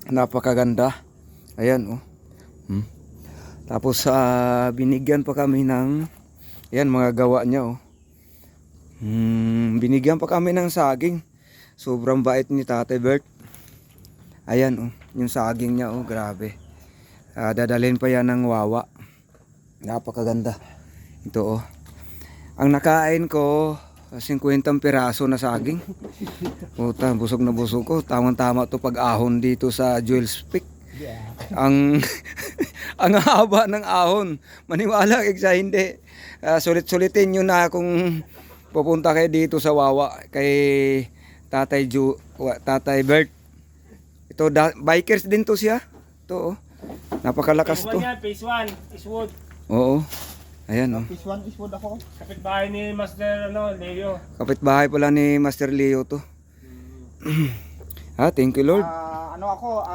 Napakaganda. Ayan oh. Tapos binigyan pa kami ng ayan mga gawa niya oh. Binigyan pa kami ng saging. Sobrang bait ni Tatay Bert. Ayan oh, yung saging niya oh, grabe. Dadalhin pa yan ng Wawa. Napakaganda. Ito oh. Ang nakain ko 50 piraso na saging. Puta, busog na busog ko. Tamang-tama to pag ahon dito sa Jewels Peak. Ang ang haba ng ahon. Maniwala kayo sa hindi. Sulit-sulitin nyo na kung pupunta kayo dito sa Wawa kay Tatay Bert. Ito bikers din to siya. Ito oh. Napakalakas to. Phase 1 is wood. Oo. Ayan oh. This one is food ako. Kapitbahay ni Master Leo. Kapitbahay pala ni Master Leo to. Thank you Lord. Ano ako,